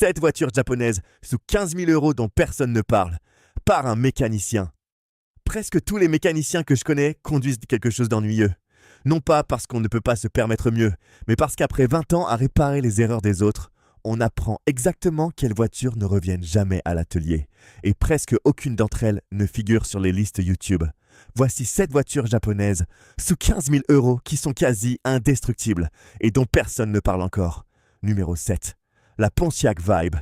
7 voitures japonaises sous 15 000 € dont personne ne parle, par un mécanicien. Presque tous les mécaniciens que je connais conduisent quelque chose d'ennuyeux. Non pas parce qu'on ne peut pas se permettre mieux, mais parce qu'après 20 ans à réparer les erreurs des autres, on apprend exactement quelles voitures ne reviennent jamais à l'atelier. Et presque aucune d'entre elles ne figure sur les listes YouTube. Voici 7 voitures japonaises sous 15 000 € qui sont quasi indestructibles et dont personne ne parle encore. Numéro 7. La Pontiac Vibe.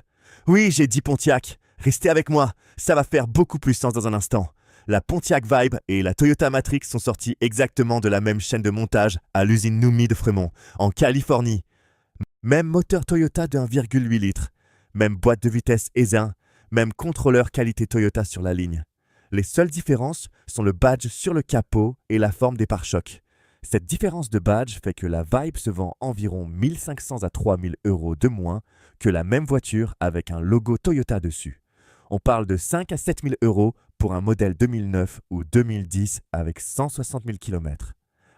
Oui, j'ai dit Pontiac. Restez avec moi, ça va faire beaucoup plus sens dans un instant. La Pontiac Vibe et la Toyota Matrix sont sortis exactement de la même chaîne de montage à l'usine Numi de Fremont, en Californie. Même moteur Toyota de 1,8 litres, même boîte de vitesse EZ1, même contrôleur qualité Toyota sur la ligne. Les seules différences sont le badge sur le capot et la forme des pare-chocs. Cette différence de badge fait que la Vibe se vend environ 1500 à 3000 € de moins que la même voiture avec un logo Toyota dessus. On parle de 5 à 7 000 € pour un modèle 2009 ou 2010 avec 160 000 km.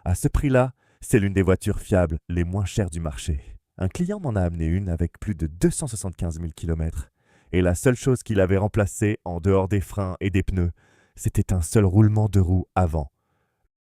À ce prix-là, c'est l'une des voitures fiables les moins chères du marché. Un client m'en a amené une avec plus de 275 000 km. Et la seule chose qu'il avait remplacée en dehors des freins et des pneus, c'était un seul roulement de roue avant.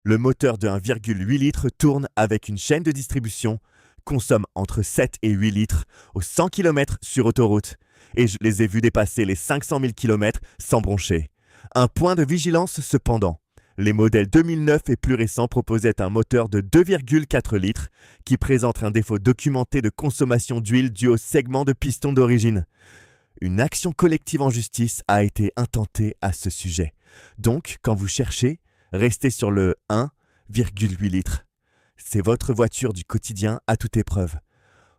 Le moteur de 1,8 litres tourne avec une chaîne de distribution, consomme entre 7 et 8 litres aux 100 km sur autoroute. Et je les ai vus dépasser les 500 000 km sans broncher. Un point de vigilance cependant. Les modèles 2009 et plus récents proposaient un moteur de 2,4 litres qui présente un défaut documenté de consommation d'huile dû au segment de piston d'origine. Une action collective en justice a été intentée à ce sujet. Donc, quand vous cherchez, restez sur le 1,8 litres. C'est votre voiture du quotidien à toute épreuve.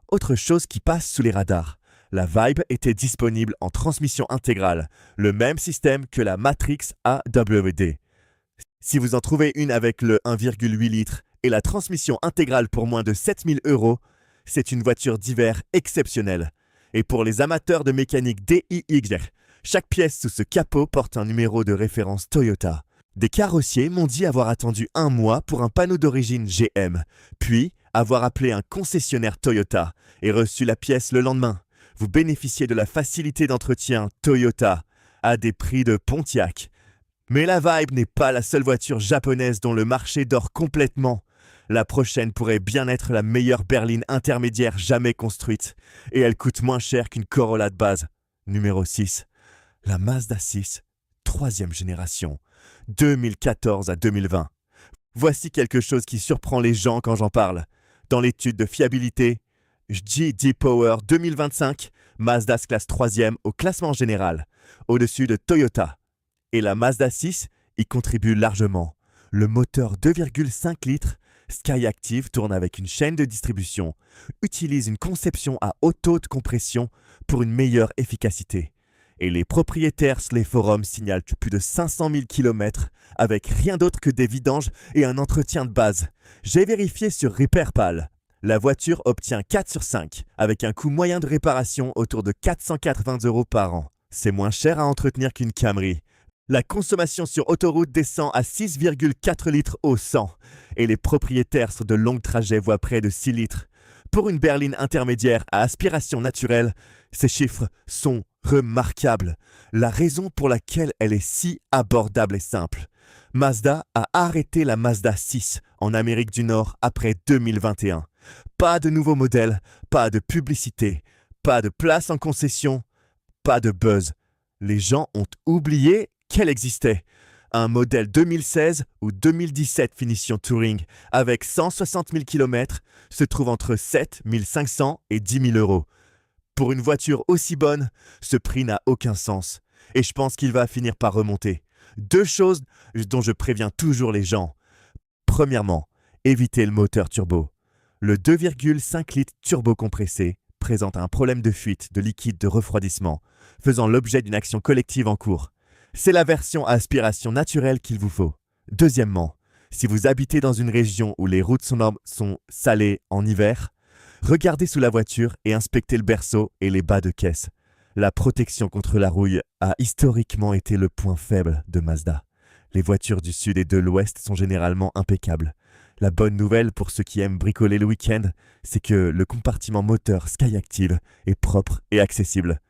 Autre chose qui passe sous les radars. La Vibe était disponible en transmission intégrale, le même système que la Matrix AWD. Si vous en trouvez une avec le 1,8 litres et la transmission intégrale pour moins de 7 000 €, c'est une voiture d'hiver exceptionnelle. Et pour les amateurs de mécanique DIY, chaque pièce sous ce capot porte un numéro de référence Toyota. Des carrossiers m'ont dit avoir attendu 1 mois pour un panneau d'origine GM, puis avoir appelé un concessionnaire Toyota et reçu la pièce le lendemain. Vous bénéficiez de la facilité d'entretien Toyota à des prix de Pontiac. Mais la Vibe n'est pas la seule voiture japonaise dont le marché dort complètement. La prochaine pourrait bien être la meilleure berline intermédiaire jamais construite. Et elle coûte moins cher qu'une Corolla de base. Numéro 6. La Mazda 6, 3e génération, 2014 à 2020. Voici quelque chose qui surprend les gens quand j'en parle. Dans l'étude de fiabilité, J.D. Power 2025, Mazda se classe 3e au classement général, au-dessus de Toyota. Et la Mazda 6 y contribue largement. Le moteur 2,5 litres Skyactiv tourne avec une chaîne de distribution, utilise une conception à haute taux de compression pour une meilleure efficacité. Et les propriétaires sur les forums signalent plus de 500 000 km avec rien d'autre que des vidanges et un entretien de base. J'ai vérifié sur RepairPal. La voiture obtient 4 sur 5, avec un coût moyen de réparation autour de 480 € par an. C'est moins cher à entretenir qu'une Camry. La consommation sur autoroute descend à 6,4 litres au 100, et les propriétaires sur de longs trajets voient près de 6 litres. Pour une berline intermédiaire à aspiration naturelle, ces chiffres sont remarquables. La raison pour laquelle elle est si abordable est simple. Mazda a arrêté la Mazda 6 en Amérique du Nord après 2021. Pas de nouveaux modèles, pas de publicité, pas de place en concession, pas de buzz. Les gens ont oublié qu'elle existait. Un modèle 2016 ou 2017 finition Touring avec 160 000 km se trouve entre 7 500 et 10 000 €. Pour une voiture aussi bonne, ce prix n'a aucun sens. Et je pense qu'il va finir par remonter. 2 choses dont je préviens toujours les gens. Premièrement, évitez le moteur turbo. Le 2,5 litres turbo compressé présente un problème de fuite de liquide de refroidissement, faisant l'objet d'une action collective en cours. C'est la version à aspiration naturelle qu'il vous faut. Deuxièmement, si vous habitez dans une région où les routes sont salées en hiver, regardez sous la voiture et inspectez le berceau et les bas de caisse. La protection contre la rouille a historiquement été le point faible de Mazda. Les voitures du sud et de l'ouest sont généralement impeccables. La bonne nouvelle pour ceux qui aiment bricoler le week-end, c'est que le compartiment moteur Skyactiv est propre et accessible.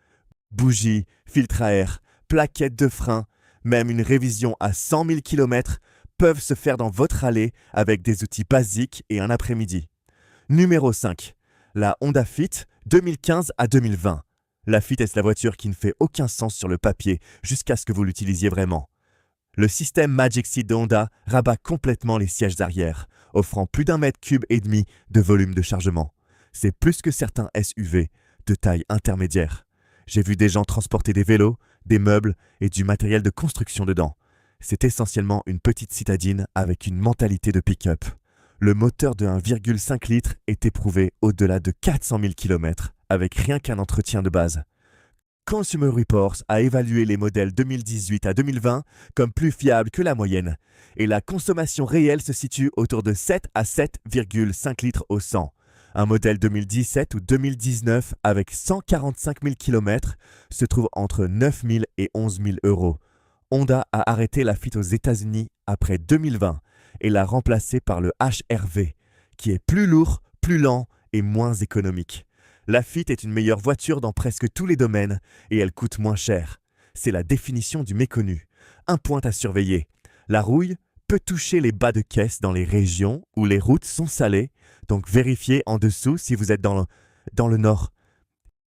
Bougies, filtre à air, plaquettes de frein, même une révision à 100 000 km peuvent se faire dans votre allée avec des outils basiques et un après-midi. Numéro 5. La Honda Fit 2015 à 2020. La Fit est la voiture qui ne fait aucun sens sur le papier jusqu'à ce que vous l'utilisiez vraiment. Le système Magic Seat de Honda rabat complètement les sièges arrière, offrant plus d'1,5 mètre de volume de chargement. C'est plus que certains SUV de taille intermédiaire. J'ai vu des gens transporter des vélos, des meubles et du matériel de construction dedans. C'est essentiellement une petite citadine avec une mentalité de pick-up. Le moteur de 1,5 litres est éprouvé au-delà de 400 000 km avec rien qu'un entretien de base. Consumer Reports a évalué les modèles 2018 à 2020 comme plus fiables que la moyenne et la consommation réelle se situe autour de 7 à 7,5 litres au 100. Un modèle 2017 ou 2019 avec 145 000 km se trouve entre 9 000 et 11 000 euros. Honda a arrêté la Fit aux États-Unis après 2020 et l'a remplacé par le HR-V, qui est plus lourd, plus lent et moins économique. La Fit est une meilleure voiture dans presque tous les domaines et elle coûte moins cher. C'est la définition du méconnu. Un point à surveiller. La rouille peut toucher les bas de caisse dans les régions où les routes sont salées, donc vérifiez en dessous si vous êtes dans le nord.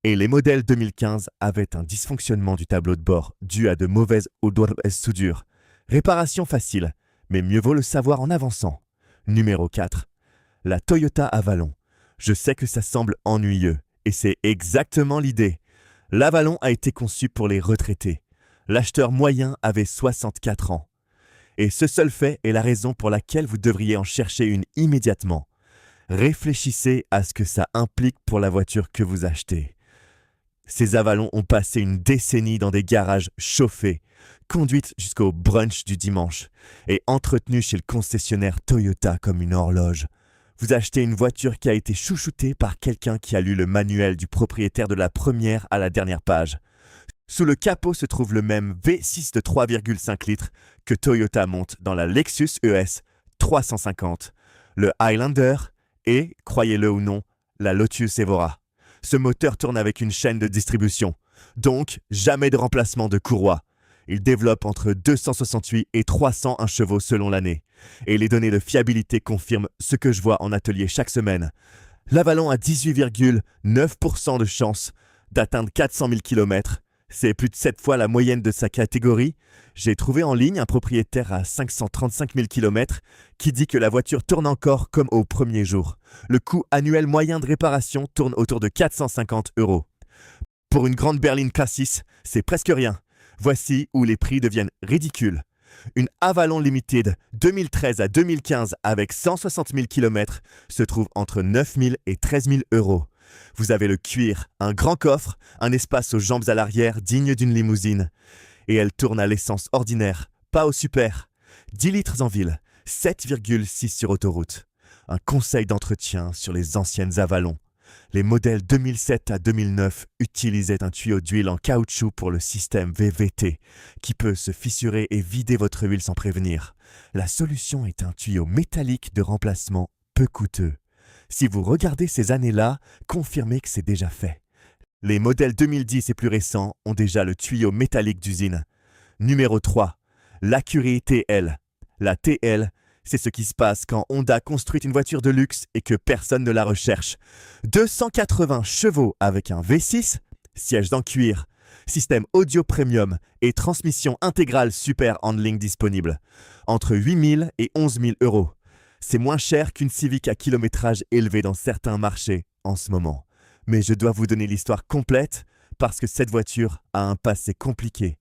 Et les modèles 2015 avaient un dysfonctionnement du tableau de bord dû à de mauvaises soudures. Réparation facile, mais mieux vaut le savoir en avançant. Numéro 4. La Toyota Avalon. Je sais que ça semble ennuyeux, et c'est exactement l'idée. L'Avalon a été conçu pour les retraités. L'acheteur moyen avait 64 ans. Et ce seul fait est la raison pour laquelle vous devriez en chercher une immédiatement. Réfléchissez à ce que ça implique pour la voiture que vous achetez. Ces Avalons ont passé une décennie dans des garages chauffés, conduites jusqu'au brunch du dimanche et entretenues chez le concessionnaire Toyota comme une horloge. Vous achetez une voiture qui a été chouchoutée par quelqu'un qui a lu le manuel du propriétaire de la première à la dernière page. Sous le capot se trouve le même V6 de 3,5 litres que Toyota monte dans la Lexus ES 350, le Highlander et, croyez-le ou non, la Lotus Evora. Ce moteur tourne avec une chaîne de distribution, donc jamais de remplacement de courroie. Il développe entre 268 et 301 chevaux selon l'année. Et les données de fiabilité confirment ce que je vois en atelier chaque semaine. L'Avalon a 18,9% de chance d'atteindre 400 000 km. C'est plus de 7 fois la moyenne de sa catégorie. J'ai trouvé en ligne un propriétaire à 535 000 km qui dit que la voiture tourne encore comme au premier jour. Le coût annuel moyen de réparation tourne autour de 450 €. Pour une grande berline Classis, c'est presque rien. Voici où les prix deviennent ridicules. Une Avalon Limited 2013 à 2015 avec 160 000 km se trouve entre 9 000 et 13 000 €. Vous avez le cuir, un grand coffre, un espace aux jambes à l'arrière digne d'une limousine. Et elle tourne à l'essence ordinaire, pas au super. 10 litres en ville, 7,6 sur autoroute. Un conseil d'entretien sur les anciennes Avalon. Les modèles 2007 à 2009 utilisaient un tuyau d'huile en caoutchouc pour le système VVT, qui peut se fissurer et vider votre huile sans prévenir. La solution est un tuyau métallique de remplacement peu coûteux. Si vous regardez ces années-là, confirmez que c'est déjà fait. Les modèles 2010 et plus récents ont déjà le tuyau métallique d'usine. Numéro 3. L'Acuri TL. La TL, c'est ce qui se passe quand Honda construit une voiture de luxe et que personne ne la recherche. 280 chevaux avec un V6, siège en cuir, système audio premium et transmission intégrale super handling disponible. Entre 8 000 et 11 000 €. C'est moins cher qu'une Civic à kilométrage élevé dans certains marchés en ce moment. Mais je dois vous donner l'histoire complète parce que cette voiture a un passé compliqué.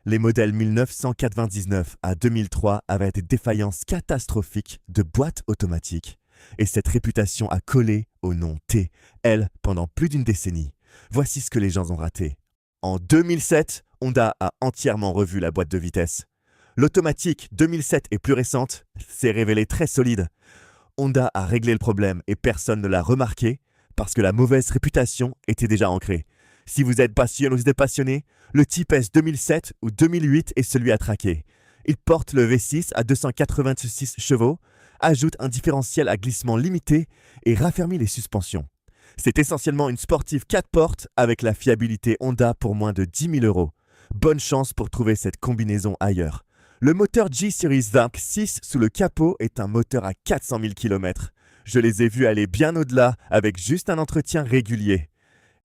Les modèles 1999 à 2003 avaient des défaillances catastrophiques de boîtes automatiques. Et cette réputation a collé au nom TL pendant plus d'une décennie. Voici ce que les gens ont raté. En 2007, Honda a entièrement revu la boîte de vitesse. L'automatique 2007 et plus récente s'est révélée très solide. Honda a réglé le problème et personne ne l'a remarqué parce que la mauvaise réputation était déjà ancrée. Si vous êtes passionné, le Type S 2007 ou 2008 est celui à traquer. Il porte le V6 à 286 chevaux ajoute un différentiel à glissement limité et raffermit les suspensions. C'est essentiellement une sportive 4 portes avec la fiabilité Honda pour moins de 10 000 euros. Bonne chance pour trouver cette combinaison ailleurs. Le moteur G-Series VARC 6 sous le capot est un moteur à 400 000 km. Je les ai vus aller bien au-delà avec juste un entretien régulier.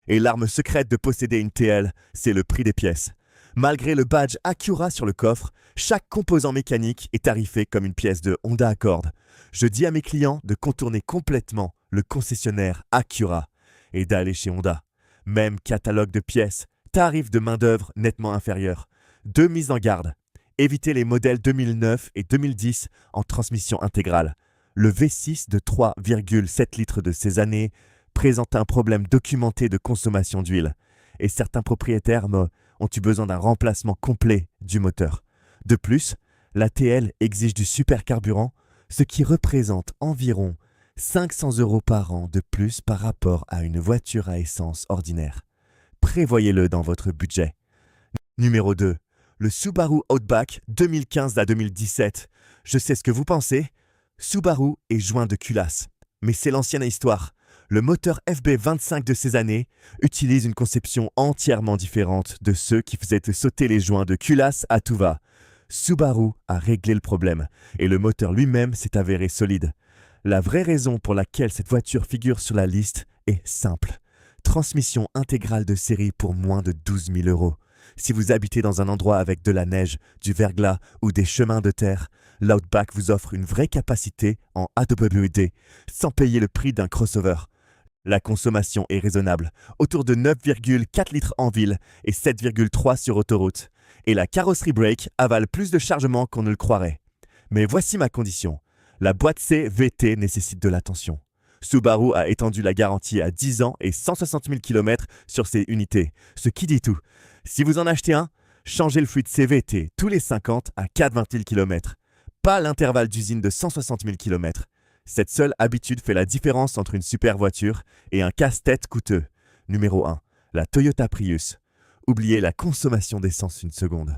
Et l'arme secrète de posséder une TL, c'est le prix des pièces. Malgré le badge Acura sur le coffre, chaque composant mécanique est tarifé comme une pièce de Honda Accord. Je dis à mes clients de contourner complètement le concessionnaire Acura et d'aller chez Honda. Même catalogue de pièces, tarif de main-d'œuvre nettement inférieur. 2 mises en garde. Évitez les modèles 2009 et 2010 en transmission intégrale. Le V6 de 3,7 litres de ces années présente un problème documenté de consommation d'huile et certains propriétaires ont eu besoin d'un remplacement complet du moteur. De plus, la TL exige du supercarburant, ce qui représente environ 500 euros par an de plus par rapport à une voiture à essence ordinaire. Prévoyez-le dans votre budget. Numéro 2. Le Subaru Outback 2015 à 2017. Je sais ce que vous pensez. Subaru est joint de culasse. Mais c'est l'ancienne histoire. Le moteur FB25 de ces années utilise une conception entièrement différente de ceux qui faisaient sauter les joints de culasse à tout va. Subaru a réglé le problème et le moteur lui-même s'est avéré solide. La vraie raison pour laquelle cette voiture figure sur la liste est simple. Transmission intégrale de série pour moins de 12 000 euros. Si vous habitez dans un endroit avec de la neige, du verglas ou des chemins de terre, l'Outback vous offre une vraie capacité en AWD sans payer le prix d'un crossover. La consommation est raisonnable, autour de 9,4 litres en ville et 7,3 sur autoroute. Et la carrosserie brake avale plus de chargement qu'on ne le croirait. Mais voici ma condition. La boîte C VT nécessite de l'attention. Subaru a étendu la garantie à 10 ans et 160 000 km sur ses unités, ce qui dit tout. Si vous en achetez un, changez le fluide CVT tous les 50 à 420 000 km. Pas l'intervalle d'usine de 160 000 km. Cette seule habitude fait la différence entre une super voiture et un casse-tête coûteux. Numéro 1. La Toyota Prius. Oubliez la consommation d'essence une seconde.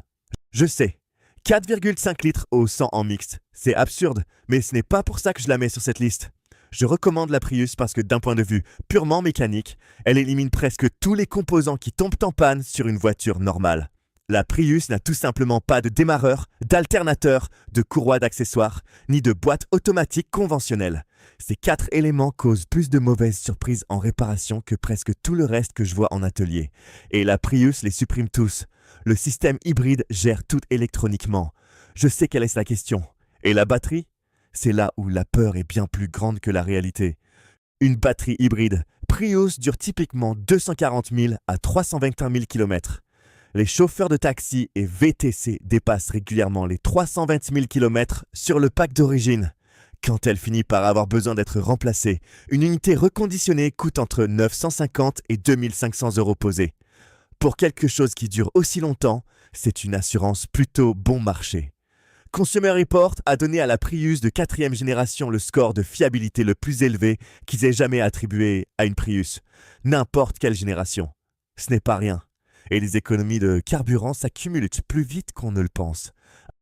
Je sais, 4,5 litres au 100 en mixte. C'est absurde, mais ce n'est pas pour ça que je la mets sur cette liste. Je recommande la Prius parce que d'un point de vue purement mécanique, elle élimine presque tous les composants qui tombent en panne sur une voiture normale. La Prius n'a tout simplement pas de démarreur, d'alternateur, de courroie d'accessoires, ni de boîte automatique conventionnelle. Ces 4 éléments causent plus de mauvaises surprises en réparation que presque tout le reste que je vois en atelier. Et la Prius les supprime tous. Le système hybride gère tout électroniquement. Je sais quelle est la question. Et la batterie ? C'est là où la peur est bien plus grande que la réalité. Une batterie hybride Prius dure typiquement 240 000 à 321 000 km. Les chauffeurs de taxi et VTC dépassent régulièrement les 320 000 km sur le pack d'origine. Quand elle finit par avoir besoin d'être remplacée, une unité reconditionnée coûte entre 950 et 2500 euros posés. Pour quelque chose qui dure aussi longtemps, c'est une assurance plutôt bon marché. Consumer Report a donné à la Prius de 4e génération le score de fiabilité le plus élevé qu'ils aient jamais attribué à une Prius, n'importe quelle génération. Ce n'est pas rien. Et les économies de carburant s'accumulent plus vite qu'on ne le pense.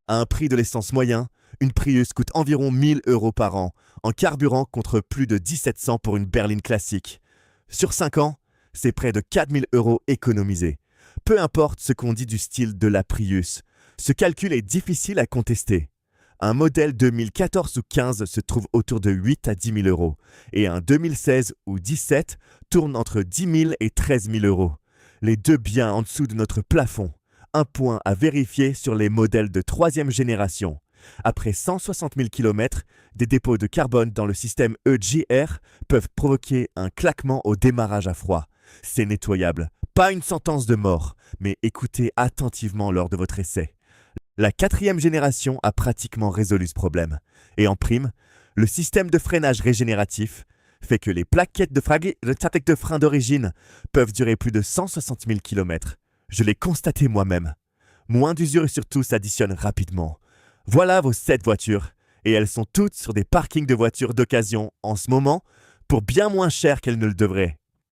À un prix de l'essence moyen, une Prius coûte environ 1 000 euros par an, en carburant contre plus de 1 700 pour une berline classique. Sur 5 ans, c'est près de 4 000 euros économisés. Peu importe ce qu'on dit du style de la Prius, ce calcul est difficile à contester. Un modèle 2014 ou 15 se trouve autour de 8 à 10 000 euros et un 2016 ou 17 tourne entre 10 000 et 13 000 euros. Les deux bien en dessous de notre plafond. Un point à vérifier sur les modèles de 3e génération. Après 160 000 km, des dépôts de carbone dans le système EGR peuvent provoquer un claquement au démarrage à froid. C'est nettoyable. Pas une sentence de mort, mais écoutez attentivement lors de votre essai. La 4e génération a pratiquement résolu ce problème. Et en prime, le système de freinage régénératif fait que les plaquettes de frein d'origine peuvent durer plus de 160 000 km. Je l'ai constaté moi-même. Moins d'usure et surtout s'additionnent rapidement. Voilà vos 7 voitures. Et elles sont toutes sur des parkings de voitures d'occasion en ce moment pour bien moins cher qu'elles ne le devraient.